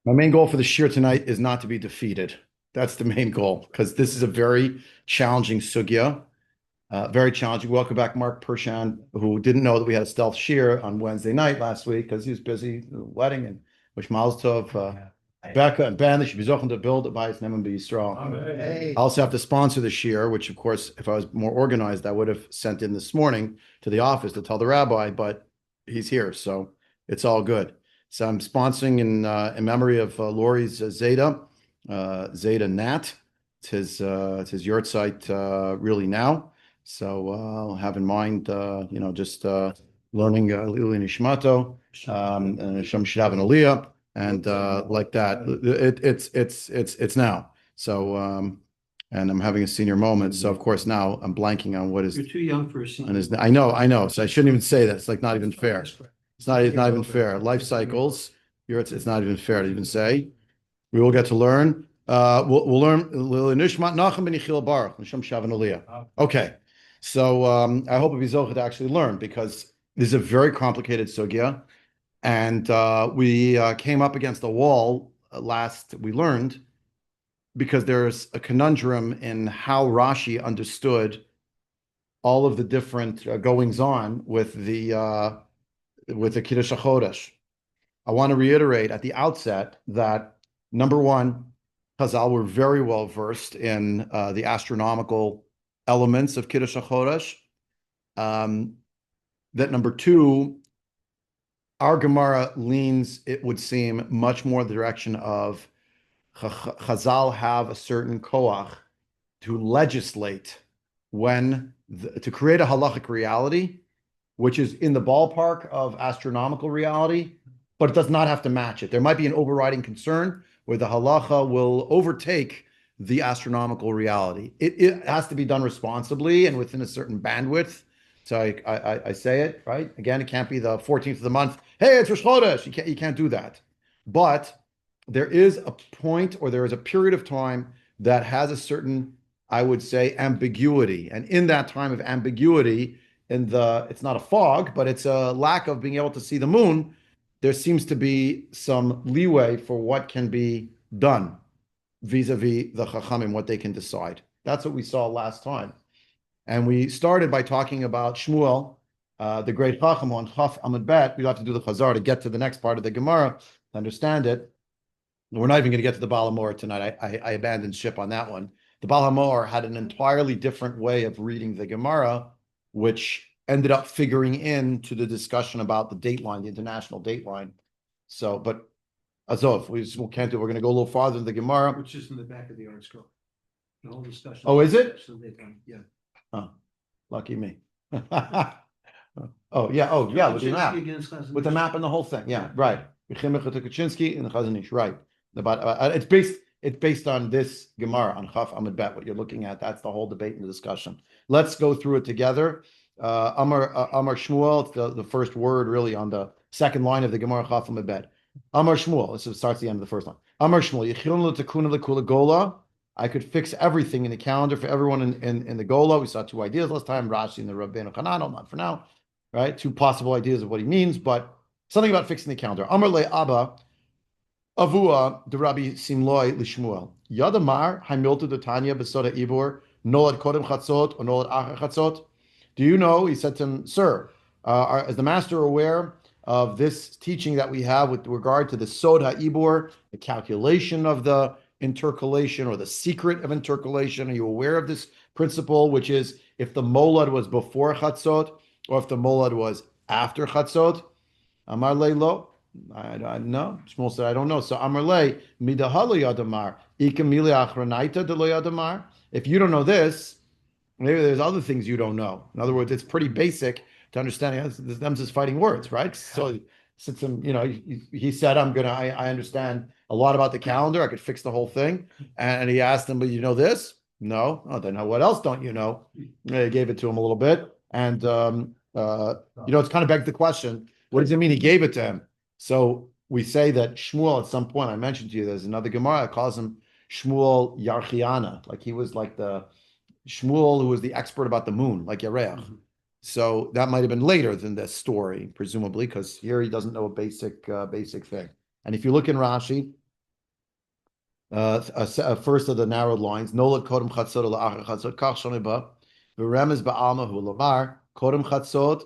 My main goal for the shir tonight is not to be defeated. That's the main goal because this is a very challenging sugya, very challenging. Welcome back, Mark Pershan, who didn't know that we had a stealth shir on Wednesday night last week because he was busy with the wedding and wish Mazel Tov, Becca and Ben. They should be zoching to build it by his name and be strong. I also have to sponsor the shir, which of course, if I was more organized, I would have sent in this morning to the office to tell the rabbi, but he's here, so it's all good. So I'm sponsoring in memory of Lori's Zeta, Zeta Nat. It's his yurt site really now. So have in mind, just learning Lili Nishmato, and Hashem should have an Aliyah, and like that. It's now. So and I'm having a senior moment. So of course now I'm blanking on what is. You're too young for a senior. I know. So I shouldn't even say that. It's like not even fair. It's not even fair. Life cycles. It's not even fair to even say. We will get to learn. We'll learn. Okay. So I hope we to actually learn because this is a very complicated sugya, and we came up against a wall last we learned because there's a conundrum in how Rashi understood all of the different goings on with the Kiddush HaChodesh. I want to reiterate at the outset that number one, Chazal were very well versed in the astronomical elements of Kiddush HaChodesh. That number two, our Gemara leans, it would seem, much more the direction of Chazal have a certain koach to legislate to create a halachic reality, which is in the ballpark of astronomical reality, but it does not have to match it. There might be an overriding concern where the halacha will overtake the astronomical reality. It has to be done responsibly and within a certain bandwidth. So I say it, right? Again, it can't be the 14th of the month. Hey, it's Rosh Chodesh. You can't do that. But there is a point or there is a period of time that has a certain, I would say, ambiguity. And in that time of ambiguity, it's not a fog, but it's a lack of being able to see the moon, there seems to be some leeway for what can be done vis-a-vis the Chachamim, what they can decide. That's what we saw last time. And we started by talking about Shmuel, the great Chacham on Chaf Amud Bet. We'll have to do the Chazar to get to the next part of the Gemara to understand it. We're not even going to get to the Baal HaMor tonight. I abandoned ship on that one. The Baal HaMor had an entirely different way of reading the Gemara, which ended up figuring into the discussion about the dateline, the international dateline. So, but Azov, we can't do. We're going to go a little farther in the Gemara, which is in the back of the art scroll. The whole discussion. Oh, is it? Yeah. Oh, lucky me. Oh yeah. With the map, with the map and the whole thing. Yeah, right. Kaczynski and the Chazanish, right. It's based on this Gemara on Chaf Amud Bet. What you're looking at, that's the whole debate and the discussion. Let's go through it together. Amar Shmuel, it's the first word really on the second line of the Gemara Chaf Amud Bet. Amar Shmuel, this starts the end of the first line. Amar Shmuel, Yichilun l'tekuna l'kula gola. I could fix everything in the calendar for everyone in the gola. We saw two ideas last time, Rashi and the Rabbeinu Chananel, not for now, right? Two possible ideas of what he means, but something about fixing the calendar. Amar le Abba, Avua de Rabbi Simloi l'Shmuel. Yadamar haimiltu d'Tanya b'soda ibur nolad kodem chatzot or nolad acher chatzot. Do you know? He said to him, "Sir, is the master aware of this teaching that we have with regard to the sod ha'ibur, the calculation of the intercalation or the secret of intercalation? Are you aware of this principle, which is if the molad was before chatzot or if the molad was after chatzot?" Amar leilo. I know. Shmuel said, I don't know. So Amar le midahalu yadamar ikamili achranaita de lo yadamar. If you don't know this, maybe there's other things you don't know. In other words, it's pretty basic to understanding. Them is fighting words, right? So since he said, I understand a lot about the calendar. I could fix the whole thing. And he asked him, but you know this? No. Oh, then what else don't you know? He gave it to him a little bit. And, it's kind of begged the question, what does it mean he gave it to him? So we say that Shmuel, at some point, I mentioned to you, there's another Gemara that calls him Shmuel Yarchiana. Like he was like the Shmuel who was the expert about the moon, like Yareach. Mm-hmm. So that might have been later than this story, presumably, because here he doesn't know a basic thing. And if you look in Rashi, First of the narrowed lines. Nolad kodem chatzot la'achar chatzot kach shoniba. V'remez ba'alma hu lamar kodem chatzot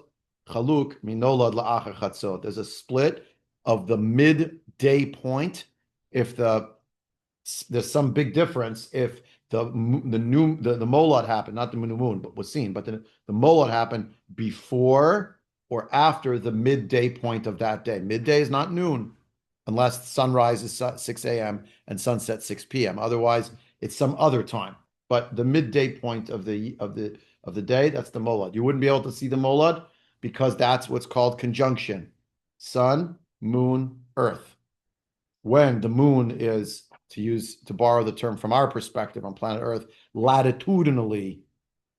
chaluk minolad la'achar chatzot. There's a split of the midday point. If there's some big difference if the molad happened, not the new moon, but was seen, but the molad happened before or after the midday point of that day. Midday is not noon, unless sunrise is 6 a.m. and sunset 6 p.m. Otherwise, it's some other time. But the midday point of the day, that's the molad. You wouldn't be able to see the molad because that's what's called conjunction: sun, moon, earth. When the moon is, to borrow the term from our perspective on planet Earth, latitudinally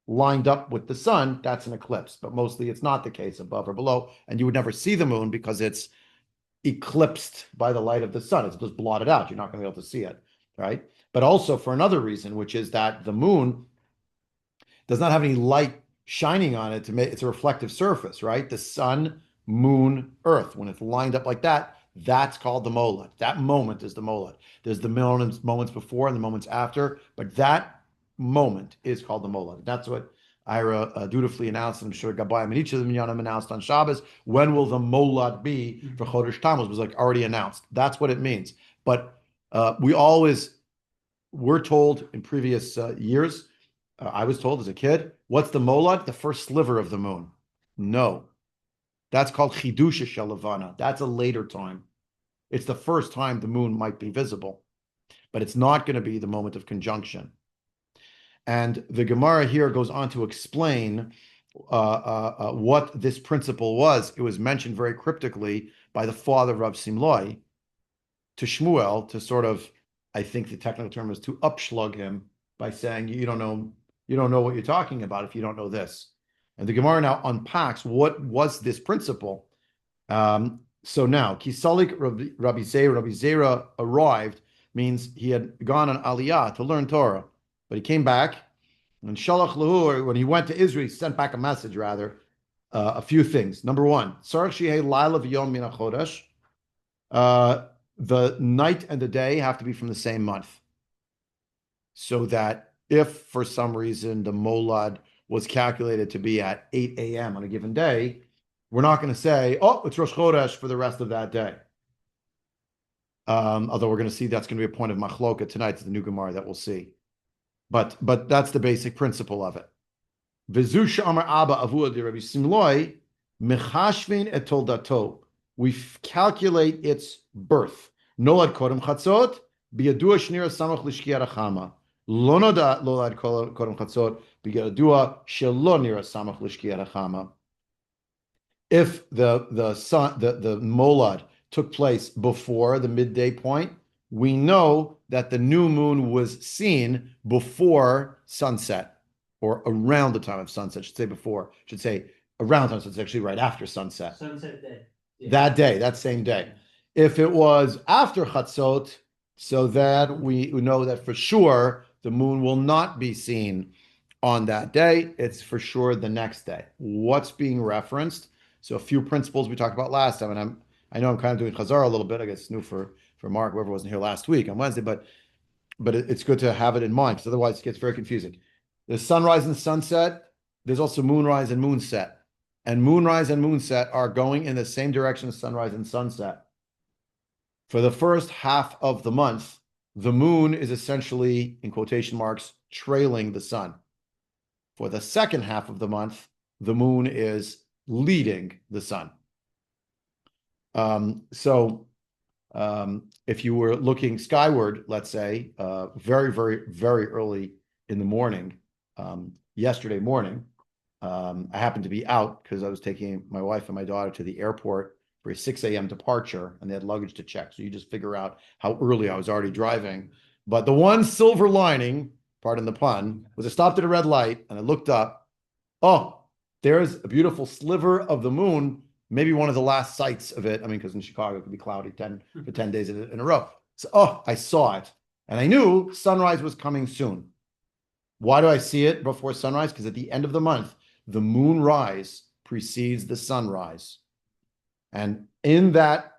lined up with the sun, that's an eclipse. But mostly it's not the case above or below, and you would never see the moon because it's eclipsed by the light of the sun. It's just blotted out. You're not going to be able to see it, right? But also for another reason, which is that the moon does not have any light shining on it to make it's a reflective surface, right? The sun, moon, earth, when it's lined up like that, that's called the molad. That moment is the molad. There's the moments before and the moments after, but that moment is called the molad. That's what Ira dutifully announced, and I'm sure Gabayim and each of the minyanim announced on Shabbos. When will the molad be for Chodesh Tammuz? It was like already announced. That's what it means. But we're told in previous years, I was told as a kid, what's the molad? The first sliver of the moon. No. That's called Chidusha Shalavana. That's a later time. It's the first time the moon might be visible, but it's not going to be the moment of conjunction. And the Gemara here goes on to explain what this principle was. It was mentioned very cryptically by the father of Rav Simloi to Shmuel to sort of, I think the technical term is to upslug him by saying, you don't know what you're talking about if you don't know this. And the Gemara now unpacks what was this principle. So now, Kisalik Rabbi Zera arrived, means he had gone on Aliyah to learn Torah, but he came back, and Shalach Lahu, when he went to Israel, he sent back a message, rather, a few things. Number one, Sarach Shihei Laila V'Yom Min HaChodesh, the night and the day have to be from the same month, so that if for some reason the molad was calculated to be at 8 a.m. on a given day, we're not going to say, oh, it's Rosh Chodesh for the rest of that day. Although we're going to see that's going to be a point of machloka tonight. It's the new Gemara that we'll see. But that's the basic principle of it. V'zu she'amar Abba avu de Rabbi Simloi mechashvin et toldato. We calculate its birth. Nolad kodem chatzot biyadua shnira samach l'shkiat achama. Lo noda nolad kodem chatzot biyadua shelo nira samach l'shkiat achama. If the sun, the molad took place before the midday point, we know that the new moon was seen before sunset, or around the time of sunset. Should say before. Should say around sunset. It's actually right after sunset. Sunset day. Yeah. That day, that same day. If it was after chatzot, so that we know that for sure the moon will not be seen on that day. It's for sure the next day. What's being referenced? So a few principles we talked about last time, and I know I'm kind of doing Chazar a little bit. I guess it's new for Mark, whoever wasn't here last week on Wednesday, but it's good to have it in mind, because otherwise it gets very confusing. There's sunrise and sunset. There's also moonrise and moonset. And moonrise and moonset are going in the same direction as sunrise and sunset. For the first half of the month, the moon is essentially, in quotation marks, trailing the sun. For the second half of the month, the moon is leading the sun. If you were looking skyward, let's say, very, very, very early in the morning, yesterday morning, I happened to be out because I was taking my wife and my daughter to the airport for a 6 a.m. departure, and they had luggage to check. So you just figure out how early I was already driving. But the one silver lining, pardon the pun, was I stopped at a red light and I looked up. Oh, there's a beautiful sliver of the moon, maybe one of the last sights of it. I mean, because in Chicago it could be cloudy for 10 days in a row. So, I saw it, and I knew sunrise was coming soon. Why do I see it before sunrise? Because at the end of the month, the moonrise precedes the sunrise. And in that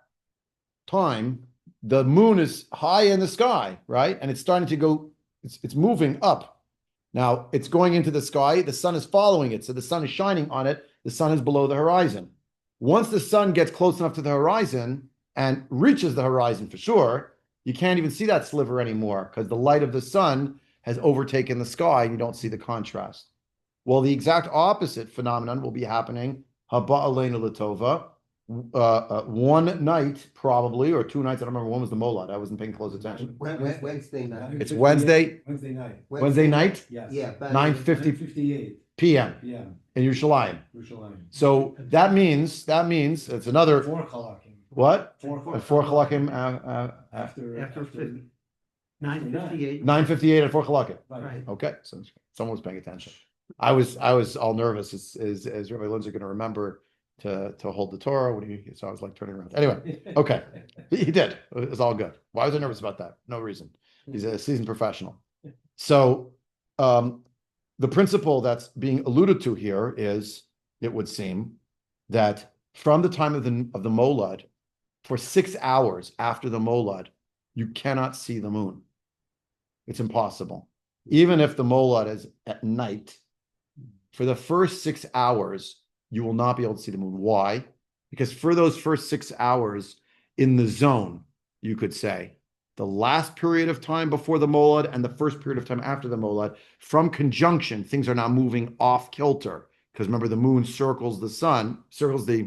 time, the moon is high in the sky, right? And it's starting to go, it's moving up. Now it's going into the sky, the sun is following it. So the sun is shining on it, the sun is below the horizon. Once the sun gets close enough to the horizon and reaches the horizon for sure, you can't even see that sliver anymore because the light of the sun has overtaken the sky and you don't see the contrast. Well, the exact opposite phenomenon will be happening, haba aleinu l'tova, one night probably, or 2 nights. I don't remember when was the molad. I wasn't paying close attention. Wednesday night. It's Wednesday. Wednesday night. Wednesday night. Yes. Yeah. 9:50 p.m. Yeah. in Yerushalayim. Yerushalayim. So that means it's another 4 halakim. what? 4 At 4 halakim after 9:58. 9:58 at 4 halakim. Right. Okay, so someone was paying attention. I was all nervous. Is Rabbi Lindsay going to remember to hold the Torah? So I was like turning around. Anyway, okay, he did. It was all good. Why was I nervous about that? No reason. He's a seasoned professional. So the principle that's being alluded to here is, it would seem, that from the time of the molad, for 6 hours after the molad, you cannot see the moon. It's impossible. Even if the molad is at night, for the first 6 hours, you will not be able to see the moon. Why? Because for those first 6 hours in the zone, you could say, the last period of time before the molad and the first period of time after the molad, from conjunction, things are now moving off kilter. Because remember, the moon circles the sun, circles the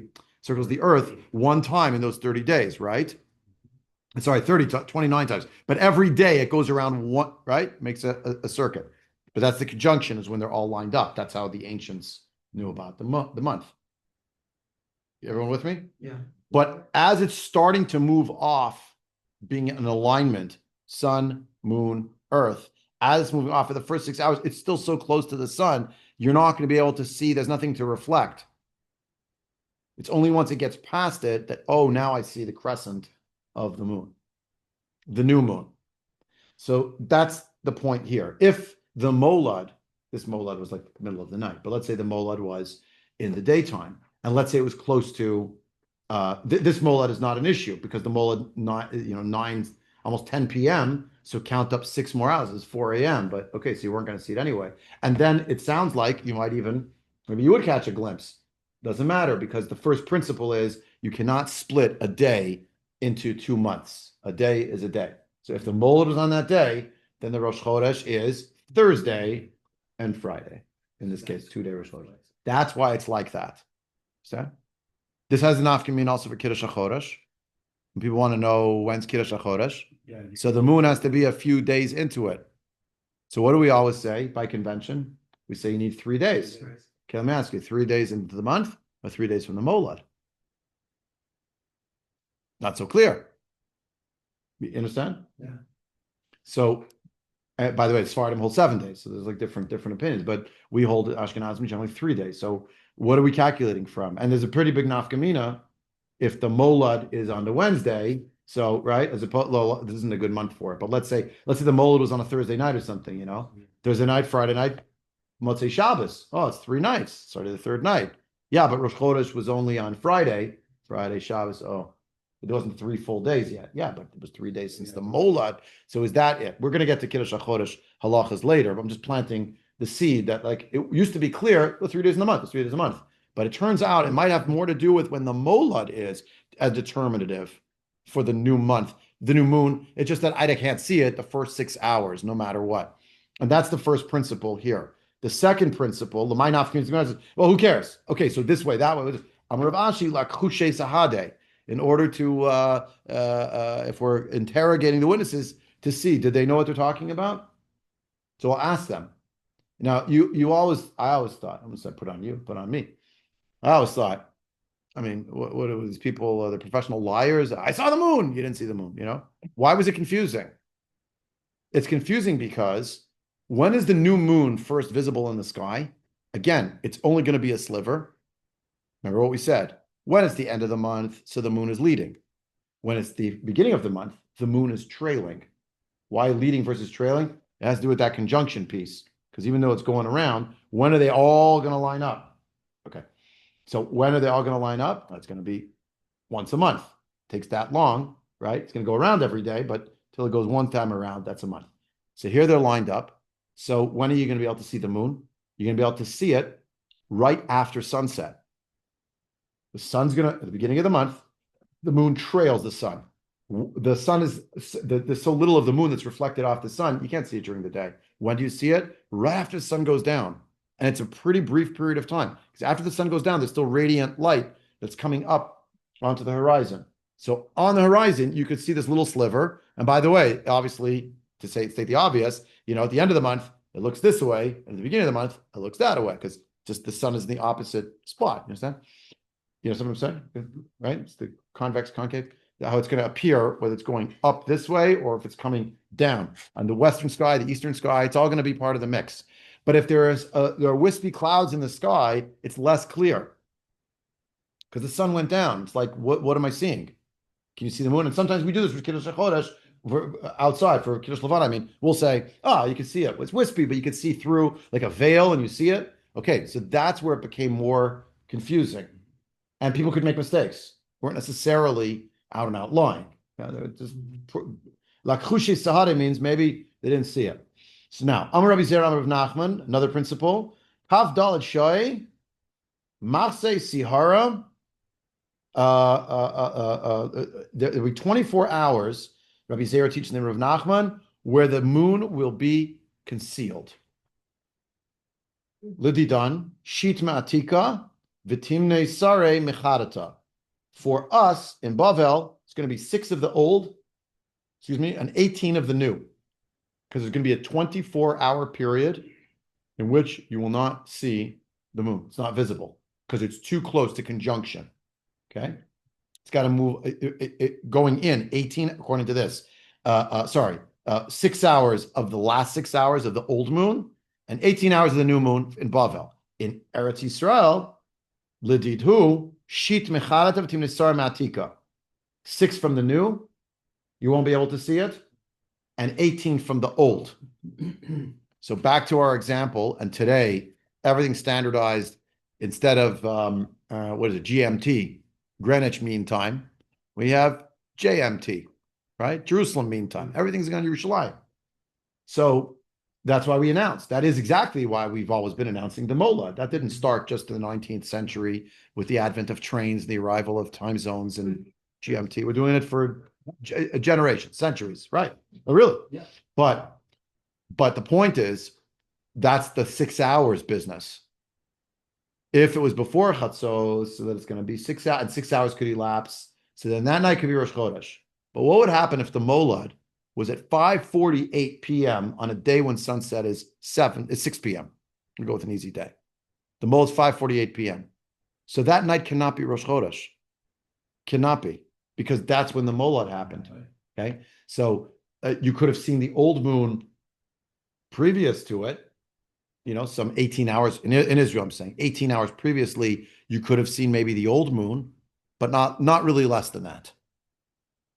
earth one time in those 30 days, right? Sorry, 29 times. But every day it goes around one, right? Makes a circuit. But that's the conjunction, is when they're all lined up. That's how the ancients knew about the month. Everyone with me? Yeah. But as it's starting to move off, being in alignment, sun, moon, earth, as it's moving off for the first 6 hours, it's still so close to the sun, you're not going to be able to see, there's nothing to reflect. It's only once it gets past it that, oh, now I see the crescent of the moon, the new moon. So that's the point here. If the molad, this molad was like the middle of the night, but let's say the molad was in the daytime, and let's say it was close to, this molad is not an issue because the molad, 9, almost 10 p.m., so count up 6 more hours, it's 4 a.m., but okay, so you weren't going to see it anyway. And then it sounds like you might even, maybe you would catch a glimpse. Doesn't matter, because the first principle is you cannot split a day into 2 months. A day is a day. So if the molad was on that day, then the Rosh Chodesh is Thursday and Friday. In this case, 2-day Rosh Chodesh. That's why it's like that. Understand? This has an afkamin also for Kiddush HaChodesh. People want to know when's Kiddush HaChodesh. Yeah. So the moon has to be a few days into it. So what do we always say by convention? We say you need 3 days. Okay, let me ask you, 3 days into the month or 3 days from the molad? Not so clear. You understand? Yeah. So, by the way, Sfardim hold 7 days, so there's like different opinions, but we hold Ashkenazim generally 3 days. So what are we calculating from? And there's a pretty big nafkamina if the molad is on the Wednesday. So, right, as opposed, this isn't a good month for it, but let's say the molad was on a Thursday night or something, Thursday night, Friday night, Motzei Shabbos. Oh, it's 3 nights. Started the 3rd night. Yeah, but Rosh Chodesh was only on Friday, Shabbos. Oh, it wasn't 3 full days yet. Yeah, but it was 3 days since the molad. So is that it? We're going to get to Kiddush HaChodesh halachas later, but I'm just planting the seed that, like, it used to be clear, the 3 days in the month, it's 3 days a month. But it turns out it might have more to do with when the molad is as determinative for the new month, the new moon. It's just that I can't see it the first 6 hours, no matter what. And that's the first principle here. The second principle, well, who cares? Okay, so this way, that way, in order to, if we're interrogating the witnesses, to see, did they know what they're talking about? So I'll ask them. Now, I always thought, I'm going to say, put on me. I always thought, I mean, what are these people, the professional liars? I saw the moon. You didn't see the moon, Why was it confusing? It's confusing because when is the new moon first visible in the sky? Again, it's only going to be a sliver. Remember what we said. When it's the end of the month, so the moon is leading. When it's the beginning of the month, the moon is trailing. Why leading versus trailing? It has to do with that conjunction piece. Because even though it's going around, when are they all going to line up? Okay. So when are they all going to line up? That's going to be once a month. It takes that long. right? It's going to go around every day, but till it goes one time around, that's a month. So here they're lined up. So when are you going to be able to see the moon? You're going to be able to see it right after sunset. The sun's going to, at the beginning of the month, the moon trails the sun. The sun is, there's so little of the moon that's reflected off the sun, you can't see it during the day. When do you see it? Right after the sun goes down. And it's a pretty brief period of time. Because after the sun goes down, there's still radiant light that's coming up onto the horizon. So on the horizon, you could see this little sliver. And by the way, obviously, to state the obvious, at the end of the month, it looks this way. And at the beginning of the month, it looks that way. Because just the sun is in the opposite spot. You understand? You know what I'm saying? Right? It's the convex concave. How it's going to appear, whether it's going up this way or if it's coming down. On the western sky, the eastern sky, it's all going to be part of the mix. But if there are wispy clouds in the sky, it's less clear. Because the sun went down. It's like, what am I seeing? Can you see the moon? And sometimes we do this for Kiddush HaChodesh, outside for Kiddush Levana. I mean, we'll say, you can see it. It's wispy, but you can see through like a veil and you see it. Okay, so that's where it became more confusing. And people could make mistakes. Weren't necessarily out and out lying. Lakhushi Sahare means maybe they didn't see it. So now, Amar Rabbi Zera, Amar Rav Nachman, another principle. Kav Dalet Shoy, Maseh Sihara. There will be 24 hours, Rabbi Zera teaching the Rav Nachman, where the moon will be concealed. Lididan, Shit Ma'atika, Vitimne Sare Mechadata. For us in Bavel, it's going to be 6 of the old, and 18 of the new. Because there's going to be a 24-hour period in which you will not see the moon. It's not visible because it's too close to conjunction. Okay? It's got to move, going in 18, according to this. 6 hours of the last 6 hours of the old moon and 18 hours of the new moon in Bavel. In Eretz Yisrael, Lididhu, Shit Mechalatav Timnisar Matika. 6 from the new, you won't be able to see it, and 18 from the old. So back to our example, and today, everything's standardized. Instead of, GMT, Greenwich Mean Time, we have JMT, right? Jerusalem Mean Time. Everything's on Yerushalayim. So that's why we announced. That is exactly why we've always been announcing the Mola. That didn't start just in the 19th century with the advent of trains, the arrival of time zones and GMT. We're doing it for a generation, centuries, right? Oh, really? Yeah. But the point is, that's the 6 hours business. If it was before Chatzos, so that it's going to be 6 hours, and 6 hours could elapse. So then that night could be Rosh Chodesh. But what would happen if the Molad was at 5:48 p.m. on a day when sunset is 6 p.m.? We'll go with an easy day. The Molad's 5:48 p.m. So that night cannot be Rosh Chodesh. Cannot be, because that's when the Molad happened. Okay, so you could have seen the old moon previous to it. Some 18 hours in Israel. I'm saying 18 hours previously, you could have seen maybe the old moon, but not really less than that.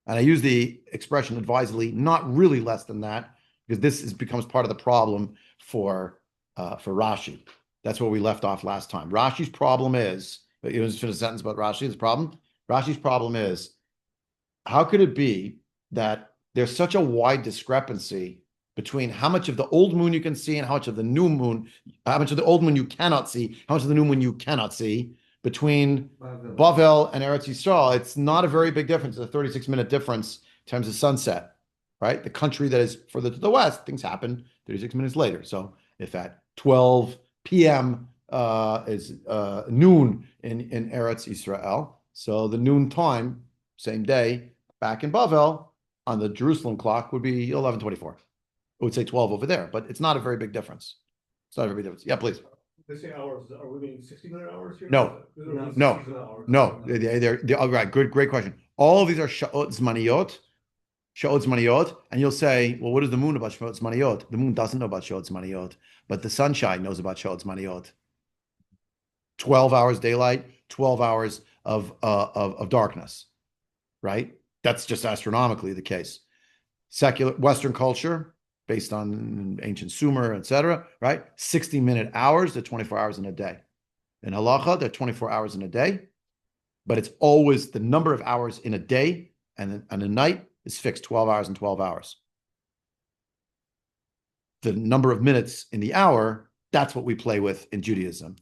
And I use the expression advisedly, not really less than that, because this becomes part of the problem for Rashi. That's where we left off last time. Rashi's problem is, just finish a sentence about Rashi's problem. Rashi's problem is, how could it be that there's such a wide discrepancy between how much of the old moon you can see and how much of the new moon, how much of the old moon you cannot see, how much of the new moon you cannot see, between Bavel and Eretz Yisrael? It's not a very big difference. It's a 36-minute difference in terms of sunset, right? The country that is further to the west, things happen 36 minutes later. So if at 12 p.m. Is noon in Eretz Yisrael, so the noon time, same day, back in Bavel, on the Jerusalem clock would be 11:24. I would say 12 over there, but it's not a very big difference. It's not a very big difference. Yeah, please. They say hours. Are we meaning 60-minute hours here? No. They're all right. Great question. All of these are Sha'ot Zmaniyot, and you'll say, well, what is the moon about Sha'ot Zmaniyot? The moon doesn't know about Sha'ot Zmaniyot, but the sunshine knows about Sha'ot Zmaniyot. 12 hours daylight, 12 hours of darkness, right? That's just astronomically the case. Secular Western culture, based on ancient Sumer, etc., right? 60-minute hours, they're 24 hours in a day. In halacha, they're 24 hours in a day, but it's always the number of hours in a day and a night is fixed 12 hours and 12 hours. The number of minutes in the hour, that's what we play with in Judaism,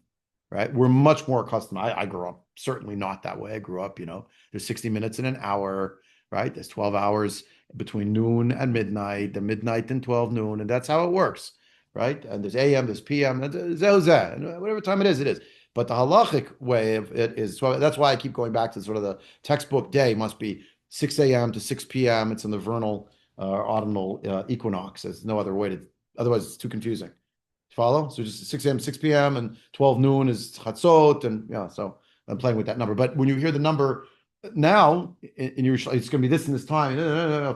right? We're much more accustomed. I grew up certainly not that way. I grew up, there's 60 minutes in an hour, right? There's 12 hours between noon and midnight, the midnight and 12 noon, and that's how it works, right? And there's AM, there's PM, and whatever time it is. But the halachic way of it is, so that's why I keep going back to sort of the textbook day must be 6 a.m. to 6 p.m. It's in the vernal autumnal equinox. There's no other way to, otherwise it's too confusing. Follow? So just 6 a.m., 6 p.m. and 12 noon is chatzot, and so I'm playing with that number. But when you hear the number now in your, it's going to be this and this time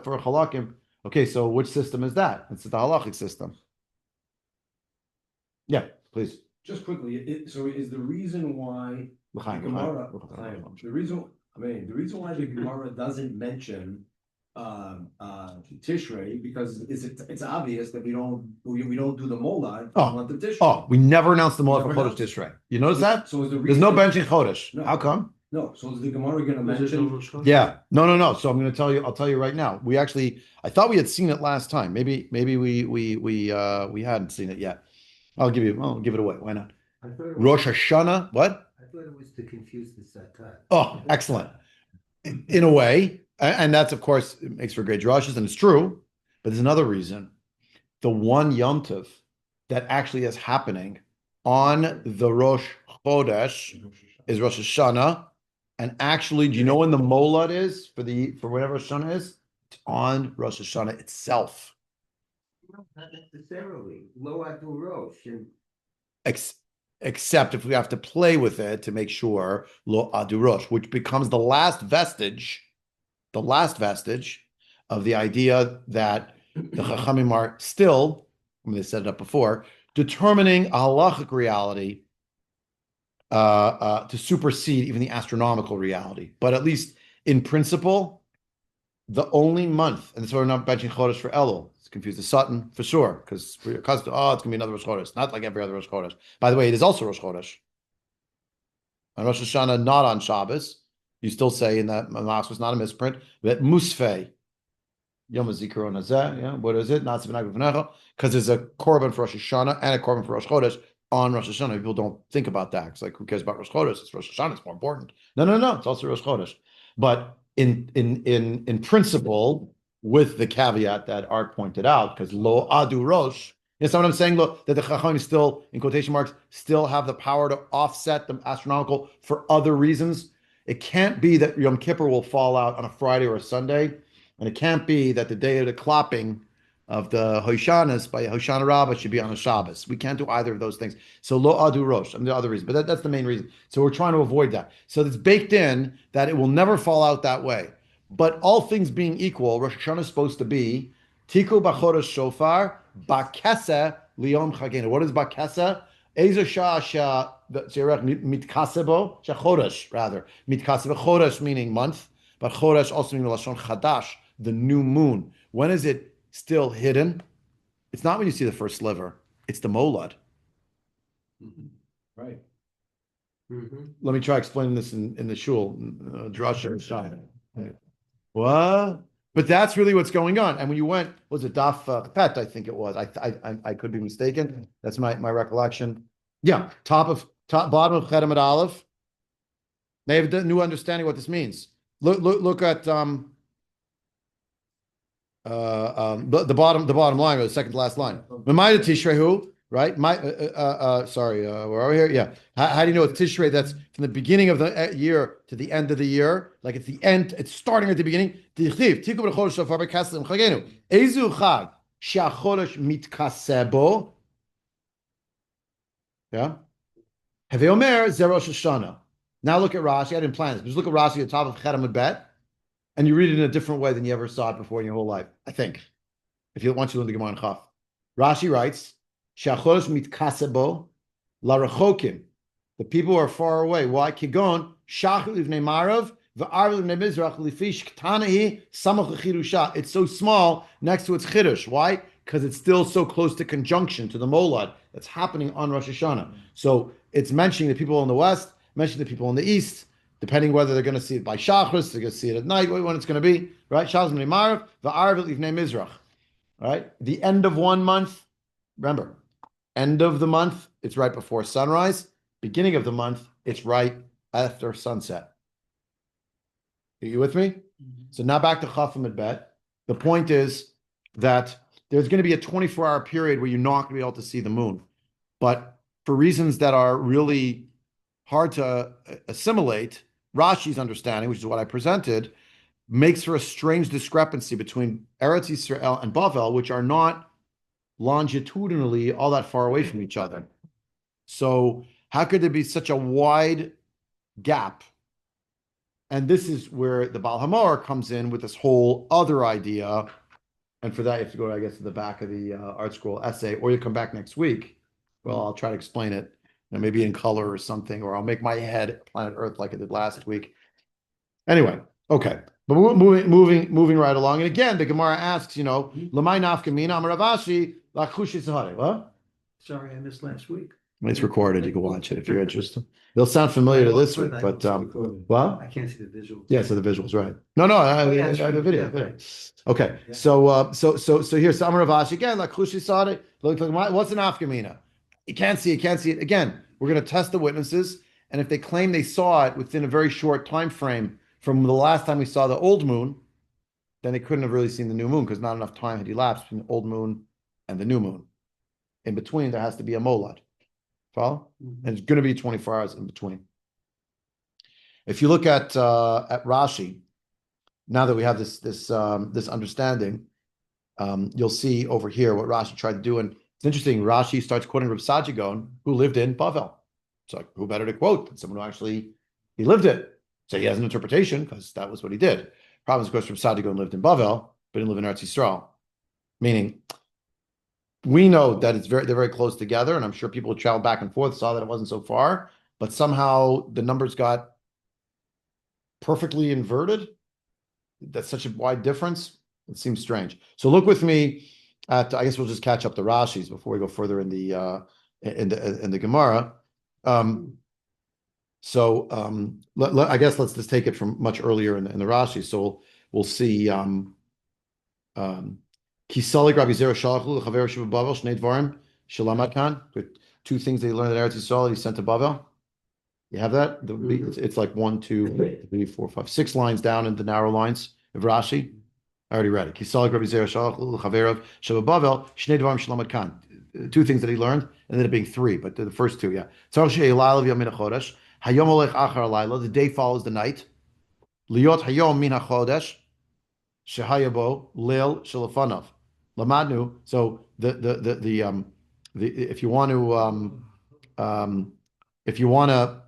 for halakim. Okay, so which system is that? It's the halachic system. Yeah, please. Just quickly, so is the reason why the Gemara, the reason why the Gemara doesn't mention Tishrei, because it's obvious that we don't do the Molad on the Tishrei. Oh, we never announced the Molad for Chodesh Tishrei. You notice that? So there's no benching Chodesh. No. How come? No. So is the Gemara going to mention? Yeah. No. So I'm going to tell you. I'll tell you right now. We actually, I thought we had seen it last time. Maybe we hadn't seen it yet. I'll give it away. Why not? Rosh Hashanah. What? I thought it was to confuse the Sakat. Oh, excellent. In a way, and that's of course it makes for great drushes, and it's true. But there's another reason. The one Yom Tov that actually is happening on the Rosh Chodesh is Rosh Hashanah. And actually, do you know when the Molad is for whatever Rosh Hashanah is? It's on Rosh Hashanah itself. No, not necessarily. Lo Adu Rosh. Except if we have to play with it to make sure Lo Adu Rosh, which becomes the last vestige of the idea that the Chachamim are still, they set it up before, determining a halachic reality to supersede even the astronomical reality. But at least in principle, the only month, and that's why we're not benching Chodesh for Elul. It's confused the Sutton for sure, because we're accustomed to, it's going to be another Rosh Chodesh, not like every other Rosh Chodesh. By the way, it is also Rosh Chodesh. On Rosh Hashanah, not on Shabbos, you still say in that Mamas was not a misprint, that Musfei, Yom HaZikaron Hazeh, what is it? Because there's a Korban for Rosh Hashanah and a Korban for Rosh Chodesh on Rosh Hashanah. People don't think about that. It's like, who cares about Rosh Chodesh? It's Rosh Hashanah, it's more important. No, it's also Rosh Chodesh. But in principle, with the caveat that Art pointed out, because Lo Adu Rosh, you know what I'm saying? Look, that the Chachamim still, in quotation marks, still have the power to offset the astronomical for other reasons. It can't be that Yom Kippur will fall out on a Friday or a Sunday, and it can't be that the day of the klopping of the Hoshanas by Hoshana Rabbah should be on a Shabbos. We can't do either of those things. So Lo Adu Rosh, and the other reason, but that's the main reason. So we're trying to avoid that. So it's baked in that it will never fall out that way. But all things being equal, Rosh Hashanah is supposed to be Tiku B'Chodesh Shofar B'Kesa Liyom Chagenu. What is B'Kesa? Ezer Shah Mitkasebo Chodesh, rather Mitkasebo Chodesh meaning month, but Chodesh also meaning Lashon Chadash, the new moon. When is it still hidden? It's not when you see the first sliver. It's the Molad. Right. Let me try explaining this in the shul, drasha and shine. What? But that's really what's going on. And when you went, was it Daf Pet? I think it was. I could be mistaken. That's my recollection. Yeah, bottom of Chedem at Aleph. They have a new understanding what this means. Look at the bottom line, or the second to last line. Remind Tishrehu, right? Sorry, where are we here? Yeah. How do you know it's Tishrei? That's from the beginning of the year to the end of the year. Like it's the end. It's starting at the beginning. Ezu chag she'achodesh mitkasebo. Yeah. Hevei omer ze Rosh Hashanah. Now look at Rashi. I didn't plan this. Just look at Rashi at the top of Chedem Bet, and you read it in a different way than you ever saw it before in your whole life. I think, once you learn the Gemara in Chaf, Rashi writes, "She'achodesh mitkasebo larachokim." The people who are far away. Why? Kigon shach livnei marav v'arv livnei mizrach lifish ktanahi samach l'chirusha. It's so small next to its chirush. Why? Because it's still so close to conjunction to the molad that's happening on Rosh Hashanah. So it's mentioning the people in the west, mentioning the people in the east. depending whether they're going to see it by Shachris, they're going to see it at night, when it's going to be, right? Shaz Mini Marav, Va'arav Livnei Mizrach, right? The end of one month, remember, end of the month, it's right before sunrise. Beginning of the month, it's right after sunset. Are you with me? Mm-hmm. So now back to Chaf Amud Bet. The point is that there's going to be a 24-hour period where you're not going to be able to see the moon. But for reasons that are really hard to assimilate, Rashi's understanding, which is what I presented, makes for a strange discrepancy between Eretz Yisrael and Bavel, which are not longitudinally all that far away from each other. So how could there be such a wide gap? And this is where the Baal Hamor comes in with this whole other idea. And for that, you have to go, I guess, to the back of the Art Scroll essay, or you come back next week. Well, I'll try to explain it, maybe in color or something, or I'll make my head planet Earth like I did last week. Anyway, okay. But moving right along. And again, the Gemara asks, Lamai nafkamina amar Rav Ashi lachushi tzahare. What? Sorry, I missed last week. It's recorded. You can watch it if you're interested. It'll sound familiar to this week, but what? I can't see the visuals. Yeah, so the visuals, right? No, I have a video. Yeah. Okay, so here's Amar Rav Ashi again. Like Chushi Sade. What's an afkamina? You can't see it. Again, we're going to test the witnesses, and if they claim they saw it within a very short time frame from the last time we saw the old moon, then they couldn't have really seen the new moon because not enough time had elapsed between the old moon and the new moon. In between, there has to be a molad. Follow? Mm-hmm. And it's going to be 24 hours in between. If you look at Rashi, now that we have this understanding, you'll see over here what Rashi tried to do. And it's interesting, Rashi starts quoting Reb Sajigon, who lived in Bavel. It's like, who better to quote than someone who actually, he lived it. So he has an interpretation, because that was what he did. Problem is, of course, Reb Sajigon lived in Bavel, but didn't live in Eretz Yisrael. Meaning, we know that they're very close together, and I'm sure people who traveled back and forth saw that it wasn't so far, but somehow the numbers got perfectly inverted. That's such a wide difference. It seems strange. So look with me at, I guess we'll just catch up the Rashis before we go further in the Gemara. I guess let's just take it from much earlier in the Rashi. So we'll see. Kisalik Rabbi Zera Shalachlu Chaver Shiva Bavel Shnei Dvarim Shalamad Khan. Two things they learned at Eretz Yisrael. He sent to Bavel. You have that? It's like 1, 2, 3, 4, 5, 6 lines down in the narrow lines of Rashi. I already read it. Kisalik Rabbi Zera Shalachlu Chaver Shiva Bavel Shnei Dvarim Shalamad Khan. 2 things that he learned, and ended up being 3, but the first 2, yeah. The day follows the night. Liot Hayom Min HaChodesh Shehayabo Leil Shalafanav. Lamadnu. So if you want to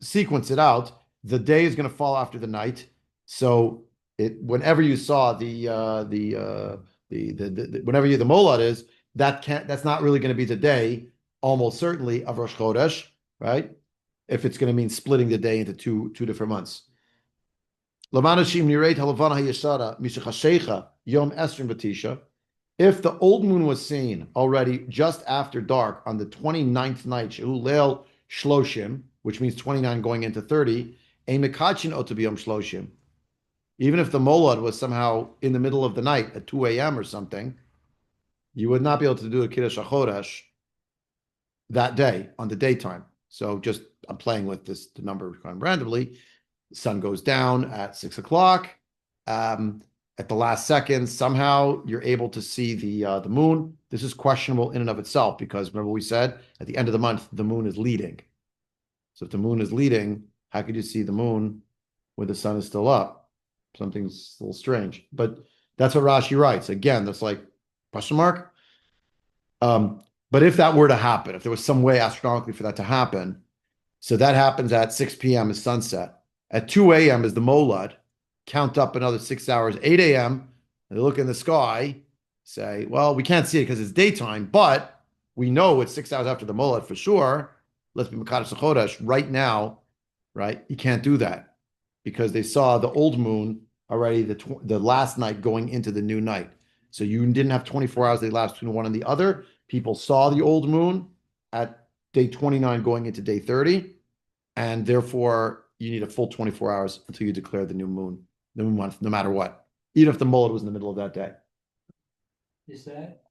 sequence it out, the day is going to fall after the night. So whenever you saw the molad is, that's not really going to be the day, almost certainly, of Rosh Chodesh, right? If it's going to mean splitting the day into two different months. If the old moon was seen already just after dark on the 29th night, Shehu Leil Shloshim, which means 29 going into 30, even if the molad was somehow in the middle of the night at 2 a.m. or something, you would not be able to do a Kiddush HaChodesh that day on the daytime. So I'm playing with the number kind of randomly. The sun goes down at 6 o'clock. At the last second, somehow you're able to see the moon. This is questionable in and of itself, because remember we said at the end of the month, the moon is leading. So if the moon is leading, how could you see the moon when the sun is still up? Something's a little strange. But that's what Rashi writes. Again, that's like question mark. But if that were to happen, if there was some way astronomically for that to happen, so that happens at 6 p.m. is sunset. At 2 a.m. is the molad. Count up another 6 hours, 8 a.m. And they look in the sky, say, well, we can't see it because it's daytime, but we know it's 6 hours after the molad for sure. Let's be Mekadosh Chodesh right now, right? You can't do that because they saw the old moon already the last night going into the new night. So you didn't have 24 hours that elapsed between one and the other. People saw the old moon at day 29 going into day 30, and therefore you need a full 24 hours until you declare the new moon month, no matter what, even if the mullet was in the middle of that day. Is that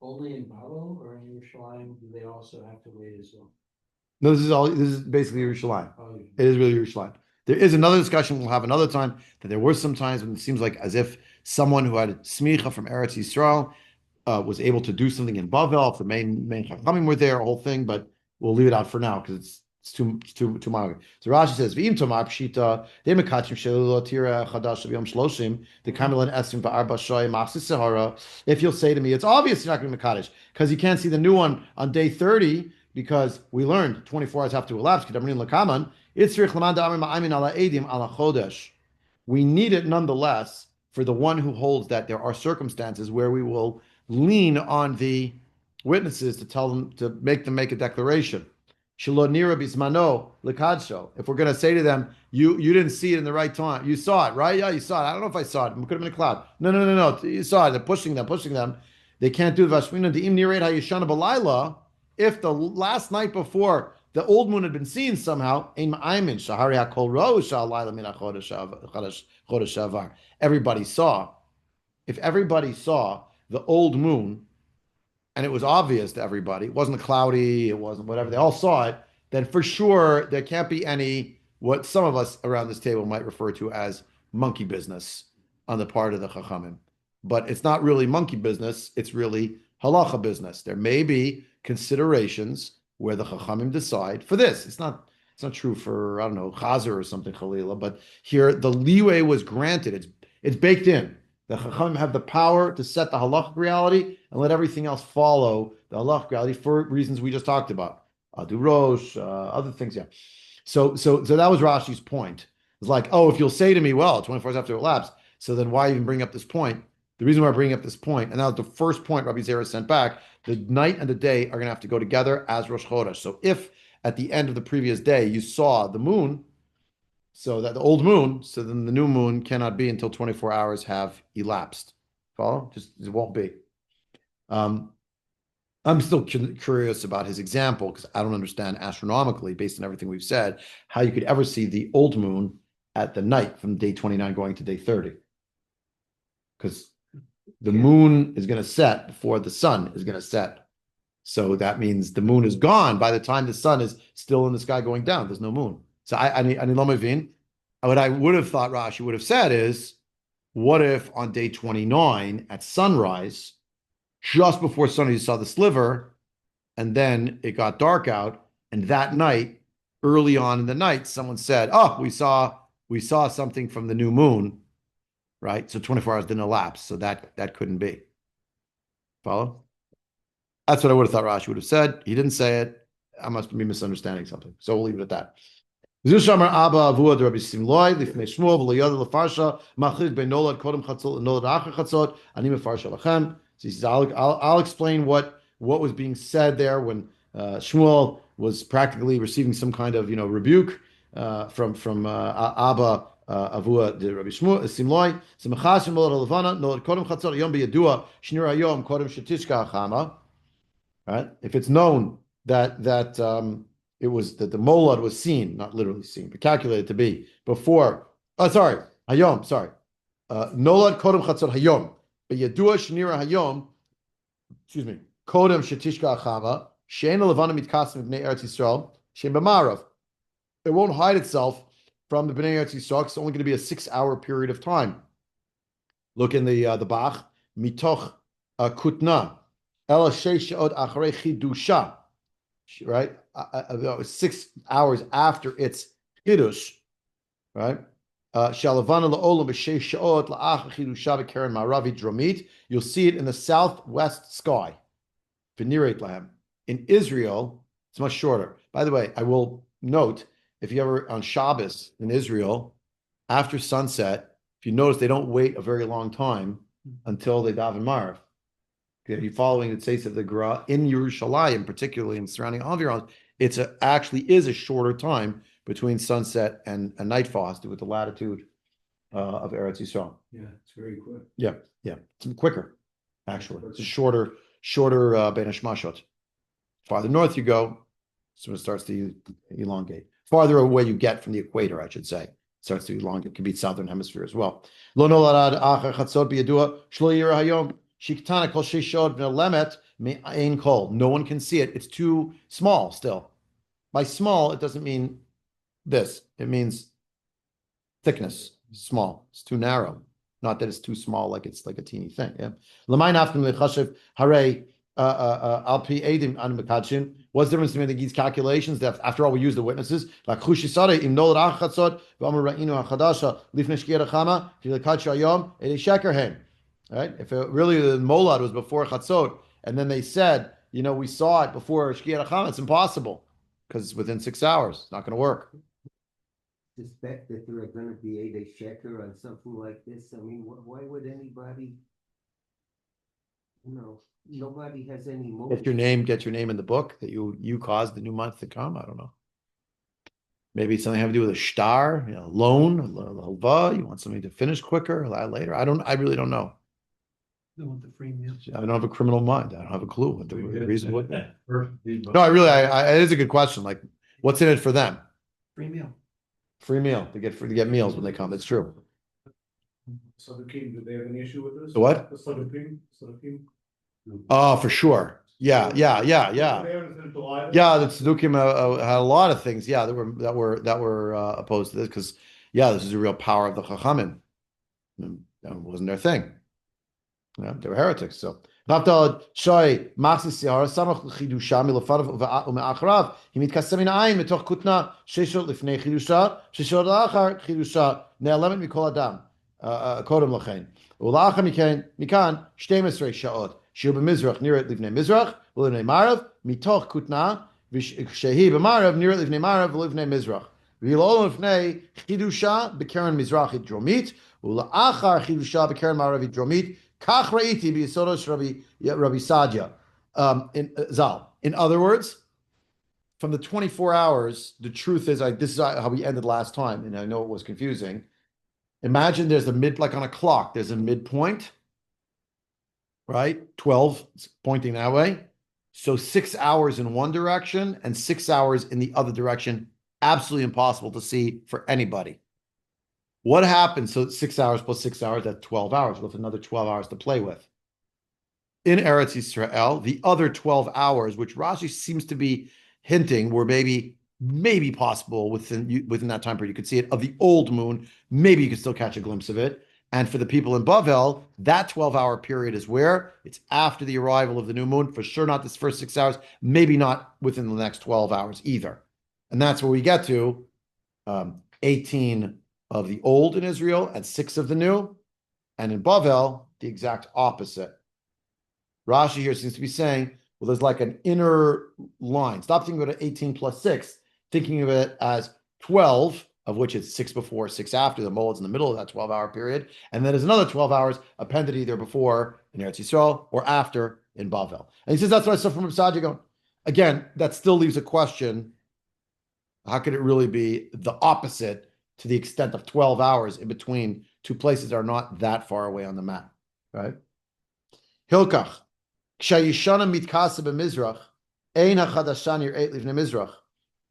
only in Babel or in Yerushalayim? Do they also have to wait as well? No, this is basically Yerushalayim. Oh, yeah. It is really Yerushalayim. There is another discussion we'll have another time that there were some times when it seems like as if someone who had smicha from Eretz Yisrael was able to do something in Bavel if the main chachamim were there, a whole thing, but we'll leave it out for now because it's too mild. So Rashi says, "V'im tomar pshita they mekachim shelo tira chadash v'yom shloshim the kamilan esim v'arba shoy machsis sahara." If you'll say to me, it's obvious you're not going to be mekadesh because you can't see the new one on day 30 because we learned 24 hours have to elapse. We need it nonetheless for the one who holds that there are circumstances where we will lean on the witnesses to tell them to make a declaration. If we're going to say to them, you didn't see it in the right time. You saw it, right? Yeah, you saw it. I don't know if I saw it. It could have been a cloud. No. You saw it. They're pushing them. They can't do the if the last night before the old moon had been seen somehow, everybody saw. If everybody saw the old moon, and it was obvious to everybody, it wasn't cloudy, it wasn't whatever, they all saw it, then for sure there can't be any, what some of us around this table might refer to as monkey business on the part of the Chachamim. But it's not really monkey business, it's really halacha business. There may be considerations where the Chachamim decide for this. It's not true for, I don't know, Chazer or something, Chalila, but here the leeway was granted. It's baked in. The Chachamim have the power to set the halachic reality and let everything else follow the halachic reality for reasons we just talked about. Adu Rosh, other things, yeah. So that was Rashi's point. It's like, oh, if you'll say to me, well, 24 hours after it elapsed, so then why even bring up this point? The reason why I bring up this point, and that was the first point Rabbi Zera sent back, the night and the day are going to have to go together as Rosh Chodesh. So if at the end of the previous day you saw the moon, so that the old moon, so then the new moon cannot be until 24 hours have elapsed. Follow? It won't be. I'm still curious about his example because I don't understand astronomically, based on everything we've said, how you could ever see the old moon at the night from day 29 going to day 30. Because the moon is going to set before the sun is going to set. So that means the moon is gone by the time the sun is still in the sky going down. There's no moon. So I what I would have thought Rashi would have said is, what if on day 29 at sunrise, just before sunrise, you saw the sliver, and then it got dark out, and that night, early on in the night, someone said, oh, we saw something from the new moon, right? So 24 hours didn't elapse, so that couldn't be. Follow? That's what I would have thought Rashi would have said. He didn't say it. I must be misunderstanding something. So we'll leave it at that. So I'll explain what was being said there when Shmuel was practically receiving some kind of rebuke from Abba Avua de Rabbi Shmuel Simloi. Right? If it's known that it was that the molad was seen, not literally seen, but calculated to be before. Hayom. Sorry, nolad kodem chatzot hayom, but yadua shnira hayom. Excuse me, kodem shetishka achama shein levana mitkasim b'nei Eretz Yisrael shein b'marav. It won't hide itself from the b'nei Eretz Yisrael. It's only going to be a 6-hour period of time. Look in the Bach mitoch kutna. Ela sheish she'od acharei chidusha, right? 6 hours after its chidush, right? Shalavana la'olam b'sheish she'od la'achar chidusha b'keren ma'aravi dromit. You'll see it in the southwest sky. V'nireit lahem. In Israel, it's much shorter. By the way, I will note, if you ever on Shabbos in Israel, after sunset, if you notice, they don't wait a very long time until they daven Marav. You're following the Tzeis of the Gra in Yerushalayim, particularly in surrounding environs. It actually is a shorter time between sunset and nightfall, has to do with the latitude of Eretz Yisrael. Yeah, it's very quick. Yeah, it's quicker. Actually, it's a shorter Ben Hashmashot. Farther north you go, so it starts to elongate. farther away you get from the equator, I should say. It starts to be long. It could be southern hemisphere as well. Lo nolarad achar chatzot biyadua shlo yira hayom shiktana kol sheshod v'lemet me'ain kol. No one can see it. It's too small still. By small, it doesn't mean this. It means thickness. Small. It's too narrow. Not that it's too small, like it's like a teeny thing. Yeah. L'mayin after lechashiv hare alpi edim an mekadshim. What's the difference between these calculations? That after all, we use the witnesses. Like chushisare im nol rachatzot v'amar ra'inu hachadasha lifnei shkiya chama v'lekadsh hayom eli sheker hem. Right? If it really the molad was before chatzot, and then they said, we saw it before shkiya chama, it's impossible because it's within 6 hours. It's not going to work. Suspect that there are going to be a sheker on something like this. I mean, why would anybody? Nobody has any motive. Get your name in the book that you caused the new month to come. I don't know. Maybe something have to do with a star, loan, halva. You want something to finish quicker, later. I really don't know. They want the free meal. I don't have a criminal mind. I don't have a clue what the reason would be. No, it is a good question. Like, what's in it for them? Free meal. Free meal to get meals when they come. It's true. Sadukim, do they have any issue with this? The what? The Sadukim. Oh, for sure. Yeah. Yeah, the Tzedukim had a lot of things. Yeah, that were opposed to this because this is the real power of the Chachamim. That wasn't their thing. They were heretics. So. Naftal Shoy Maxis Yara Samach Chidusha Milafadav Umeachrav. He mitkasem in ayin mitoch kutna sheshot lifnei chidusha sheshot lachar chidusha ne'alemet mikol adam kodem lachein ulachar mikan 12 shaot shiu b'mizrach nirat livnei mizrach v'livnei marav mitoch kutna v'shehi b'marav nirat livnei marav v'livnei mizrach v'yilol lifnei chidusha b'keren mizrachit dromit ulachar chidusha b'keren maravit dromit. Kach ra'iti b'yisodos Rabbi Sugya in Zal. In other words, from the 24 hours, the truth is, this is how we ended last time, and I know it was confusing. Imagine there's like on a clock, there's a midpoint, right? 12 pointing that way. So 6 hours in one direction and 6 hours in the other direction, absolutely impossible to see for anybody. What happens? So 6 hours plus 6 hours, that's 12 hours with another 12 hours to play with. In Eretz Yisrael, the other 12 hours, which Rashi seems to be hinting were maybe possible within that time period. You could see it of the old moon. Maybe you could still catch a glimpse of it. And for the people in Bavel, that 12-hour period is where? It's after the arrival of the new moon. For sure not this first 6 hours. Maybe not within the next 12 hours either. And that's where we get to 18 of the old in Israel and 6 of the new. And in Bavel, the exact opposite. Rashi here seems to be saying, well, there's like an inner line. Stop thinking about it 18 plus 6, thinking of it as 12, of which it's 6 before, 6 after. The moled's in the middle of that 12-hour period. And then there's another 12 hours appended either before in Eretz Yisrael or after in Bavel. And he says, that's what I saw from Sugya going. Again, that still leaves a question. How could it really be the opposite to the extent of 12 hours in between two places that are not that far away on the map, right? Hilkach, k'shayishana mitkasa b'mizrach, ein hachadashan yir'et livnei mizrach,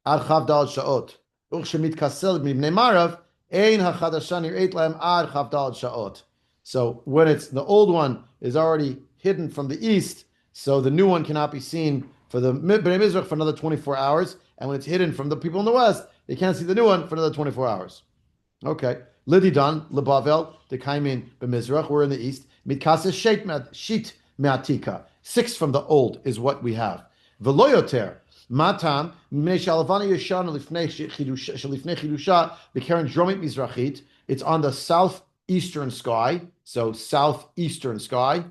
ad chav dal sha'ot, u'chshemitkasel b'mibnei marav, ein hachadashan yir'et lahem ad chav dal sha'ot. So when it's the old one is already hidden from the east, so the new one cannot be seen for the Bnei Mizrach for another 24 hours, and when it's hidden from the people in the west, they can't see the new one for another 24 hours. Okay. Lididan, Lebavel, the Kaimin b'Mizrach, we're in the east. Mitkasa sheet me'atika. 6 from the old is what we have. Veloyoter, matam, me'shalavani yeshan lifnei chidusha, b'keren dromit mizrachit. It's on the southeastern sky. So southeastern sky.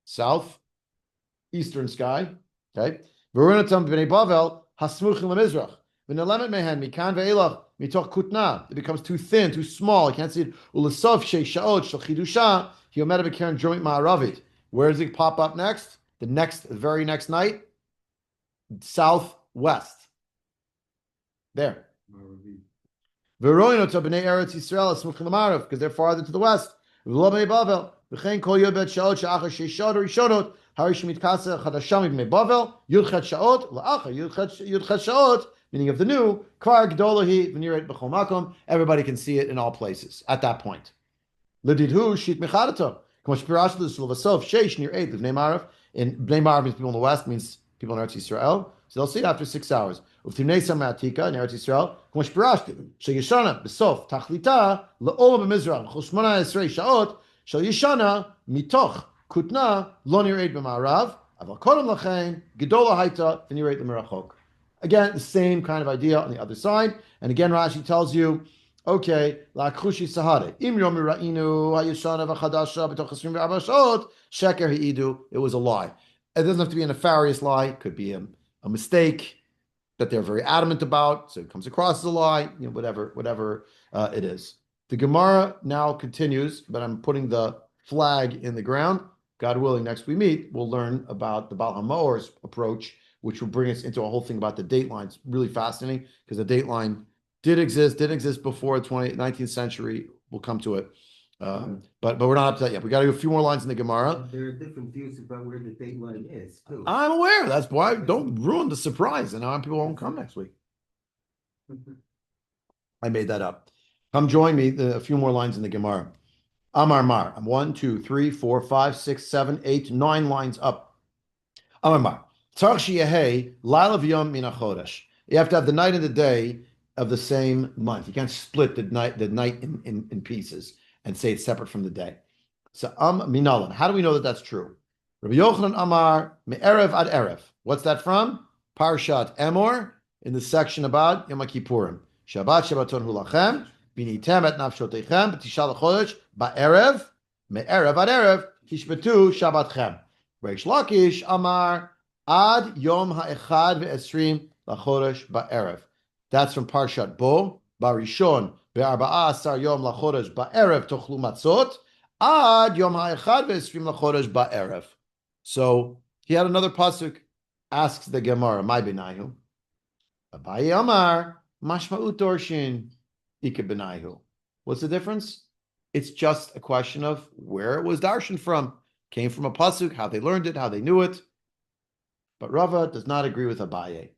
Southeastern sky. Okay. Verunatam b'nei Bavel, hasmuchim le'mizrach. V'nelemet mehen, mikan ve'elach, mitoch kutna. It becomes too thin, too small. You can't see it. U'lesof shei sha'ot shel chidusha, hiyomer b'keren dromit ma'aravit. Where does it pop up next? The very next night? Southwest. There. Veroinot b'nei Eretz Yisrael asmuchim l'marav, because they're farther to the west. V'lo b'nei Bavel. V'chein kol yod bet sha'ot she'achar shei sha'ot rishonot. Harish mitkasa chadasham ibnei Bavel. Yudchet sha'ot la'achar yudchet sha'ot meaning of the new, kvar gdolahi v'niret b'chol makom, everybody can see it in all places at that point. Lididhu shit mechadata. K'mo shpirash l'sul v'sof sheish near 8 Bnei Marav. In Bnei Marav means people in the west, means people in Eretz Yisrael. So they'll see it after 6 hours. Uvtimnei Samatika in Eretz Yisrael. K'mo shpirash sheyishana b'sof tachlita le'olam b'mizrach chol shmona esrei shaot shel yishana mitoch kutna lo near 8 b'marav aval kodem lachein gedola haita v'near 8 l'merachok. Again, the same kind of idea on the other side. And again, Rashi tells you, okay, lakhushi sahade. Im yom ra'inu hayishana v'chadasha b'toch 24 shot sheker hi'idu. It was a lie. It doesn't have to be a nefarious lie. It could be a mistake that they're very adamant about, so it comes across as a lie. Whatever it is. The Gemara now continues, but I'm putting the flag in the ground. God willing, next we meet, we'll learn about the Baal HaMaor's approach, which will bring us into a whole thing about the date line. It's really fascinating because the date line did exist before the 19th century. We'll come to it. But we're not up to that yet. We got to do a few more lines in the Gemara. There are different views about where the date line is, too. I'm aware. That's why don't ruin the surprise. And now people won't come next week. I made that up. Come join me. A few more lines in the Gemara. Amar Mar. I'm 1, 2, 3, 4, 5, 6, 7, 8, 9 lines up. Amar Mar. You have to have the night and the day of the same month. You can't split the night in pieces and say it's separate from the day. So minalan. How do we know that that's true? Rabbi Yochanan Amar me'erev ad erev. What's that from? Parshat Emor in the section about Yom Kippurim. Shabbat Shabbaton hu lachem binitem et nafshotechem b'tisha l'chodesh ba'erev me'erev ad erev tishbetu Shabbatchem. Reish Lakish Amar Ad Yom Ha'echad Ve'esrim Lachodesh Ba'erev. That's from Parshat Bo. Barishon Be'arba'a Asar Yom Lachodesh Ba'erev Tochlu Matzot. Ad Yom Ha'echad Ve'esrim Lachodesh Ba'erev. So he had another pasuk. Asks the Gemara, "My benayu." Abaye Amar Mashma'ut Dorshin Ike benayu. What's the difference? It's just a question of where it was darshan from. Came from a pasuk, how they learned it, how they knew it. But Rava does not agree with Abaye.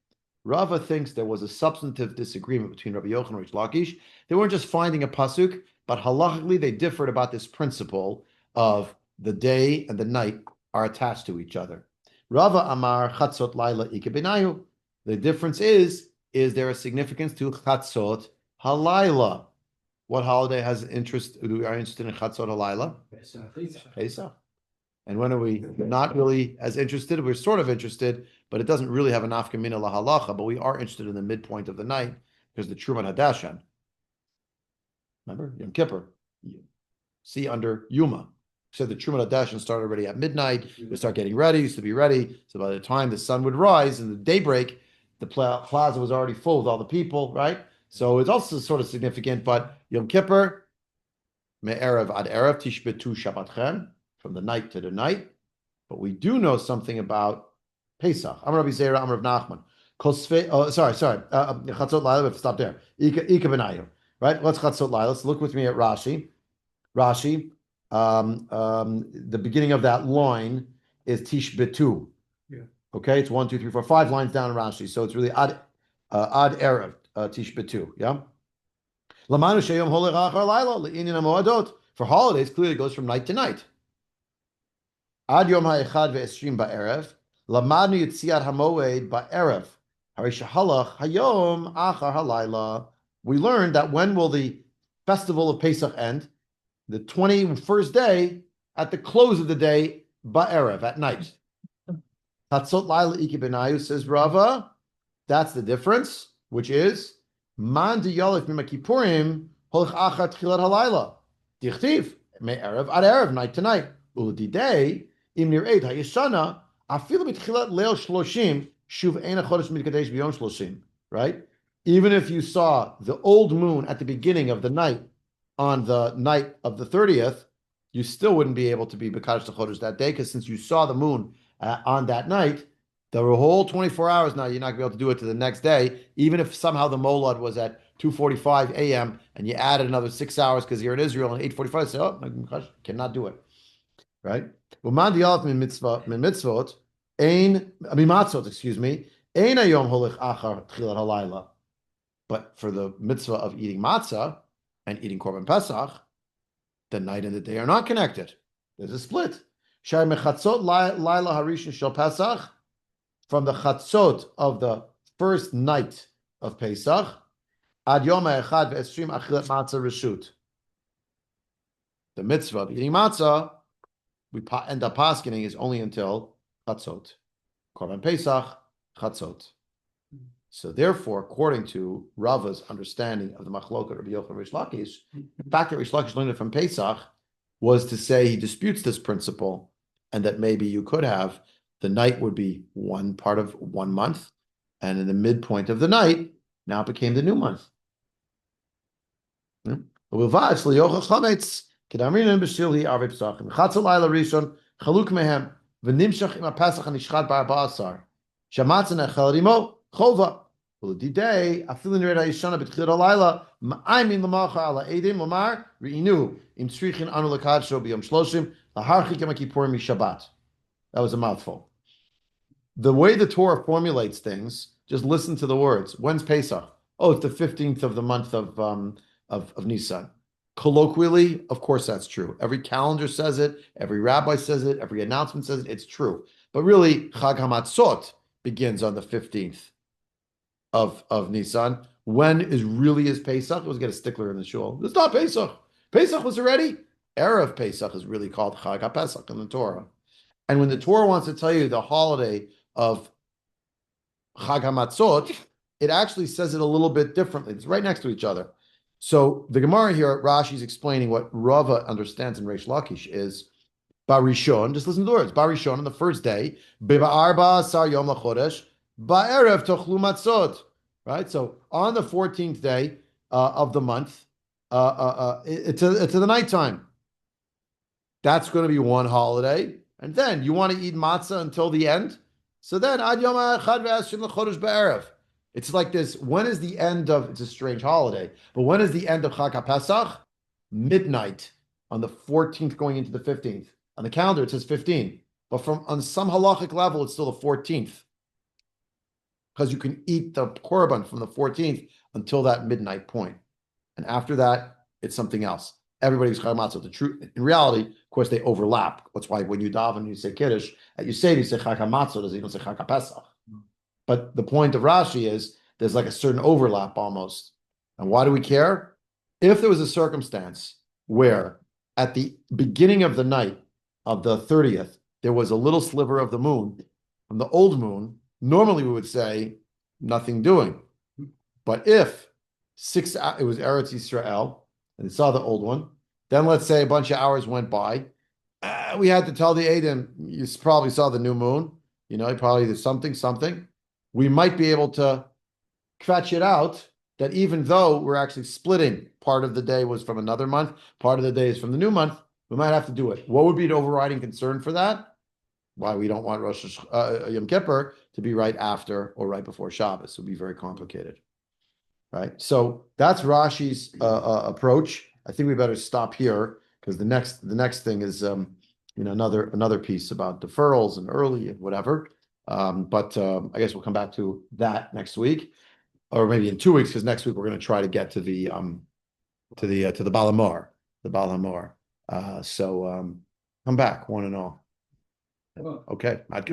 Rava thinks there was a substantive disagreement between Rabbi Yochanan and Reish Lakish. They weren't just finding a pasuk, but halachically they differed about this principle of the day and the night are attached to each other. Rava Amar Chatzot Laila Ike Benayu. The difference is there a significance to Chatzot Halayla? What holiday has interest? We are interested in Chatzot Halayla? Pesach. And when are we not really as interested? We're sort of interested, but it doesn't really have an nafka mina lahalacha, but we are interested in the midpoint of the night because the Truman Hadashan. Remember? Yom Kippur. See under Yuma. Said the Truman Hadashan started already at midnight. We start getting ready, used to be ready. So by the time the sun would rise in the daybreak, the plaza was already full with all the people, right? So it's also sort of significant, but Yom Kippur, me'erev ad erev tishbetu Shabbatchem, from the night to the night, but we do know something about Pesach. Amar Rabbi Zera, Amar Rav Nachman. Chatzot Laila. Stop there. Ika benayu. Right. What's Chatzot Laila? Let's look with me at Rashi. Rashi. The beginning of that line is Tishbetu. Yeah. Okay. It's 1, 2, 3, 4, 5 lines down in Rashi. So it's really ad erev Tishbetu. Yeah. Lamanu sheyom holech achar Laila le'inyan hamoadot. For holidays, clearly it goes from night to night. Ad Yom Ha'echad Ve'esrim Ba'erev, Lamadnu Yitziat HaMoed Ba'erev, Harisha Halach Hayom Achar Halayla. We learned that when will the festival of Pesach end? The 21st day, at the close of the day, Ba'erev, at night. Chatzot Laila Iki Benayu, says Rava, that's the difference, which is, Man Diyalef Mima Kippurim, Holch Achar Tchilat Halayla. Dichtiv, Me'erev ad Erev, night to night. Uludidei, Im nir'eit ha'yeshana, afilu b'tchilat leil shloshim, shuv ein ha'chodesh mitkadesh b'yom shloshim. Right? Even if you saw the old moon at the beginning of the night, on the night of the 30th, you still wouldn't be able to be b'kadosh chodesh that day, because since you saw the moon on that night, the whole 24 hours now, you're not going to be able to do it to the next day, even if somehow the molad was at 2:45 a.m. and you added another 6 hours because you're in Israel and 8:45, say, oh, my cannot do it. Right? Mitzvot, excuse me, Eina yom holich achar tchilat halayla. But for the mitzvah of eating matzah and eating korban pesach, the night and the day are not connected. There's a split. Shai mechatzot laila harishon shel pesach, from the chatzot of the first night of Pesach, ad yom ha'echad ve'esrim achilat matzah reshut. The mitzvah of eating matzah, we end up paskening, is only until chatzot. Korban Pesach, chatzot. So therefore, according to Rava's understanding of the machloket of Rabbi Yochanan and Rish Lakish, the fact that Rish Lakish learned it from Pesach was to say he disputes this principle, and that maybe you could have the night would be one part of 1 month, and in the midpoint of the night, now it became the new month. That was a mouthful. The way the Torah formulates things, just listen to the words. When's Pesach? Oh, it's the 15th of the month of Nisan. Colloquially, of course, that's true. Every calendar says it. Every rabbi says it. Every announcement says it. It's true. But really, Chag HaMatzot begins on the 15th of Nisan. When is Pesach? Let's get a stickler in the shul. It's not Pesach. Pesach was already. Erev Pesach is really called Chag HaPesach in the Torah. And when the Torah wants to tell you the holiday of Chag HaMatzot, it actually says it a little bit differently. It's right next to each other. So the Gemara here, Rashi is explaining what Rava understands in Reish Lakish is Barishon. Just listen to the words. Barishon on the first day, B'Arba Asar Yom LaChodesh, Ba'erev Tochlu Matzot. Right. So on the 14th day of the month, it's the nighttime. That's going to be one holiday. And then you want to eat matzah until the end. So then, Ad Yom HaEchad Ve'Esrim L'Chodesh B'Erev. It's like this. When is the end of? It's a strange holiday, but when is the end of Chag HaPesach? Midnight on the 14th, going into the 15th. On the calendar, it says 15, but on some halachic level, it's still the 14th, because you can eat the korban from the 14th until that midnight point, and after that, it's something else. Everybody's Chag Matzah. The truth, in reality, of course, they overlap. That's why when you daven and you say Kiddush, you say Chag HaMatzah, you don't say Chag HaPesach. But the point of Rashi is there's like a certain overlap almost. And why do we care? If there was a circumstance where at the beginning of the night of the 30th, there was a little sliver of the moon from the old moon, normally we would say nothing doing. But if it was Eretz Yisrael, and they saw the old one, then let's say a bunch of hours went by, we had to tell the Adam, you probably saw the new moon, probably there's something. We might be able to fetch it out that even though we're actually splitting, part of the day was from another month, part of the day is from the new month, we might have to do it. What would be the overriding concern for that? Why we don't want Yom Kippur to be right after or right before Shabbos. It would be very complicated. Right? So that's Rashi's approach. I think we better stop here because the next thing is another piece about deferrals and early and whatever. But I guess we'll come back to that next week, or maybe in 2 weeks, because next week we're going to try to get to the Balamor, So come back, one and all. Okay, I'd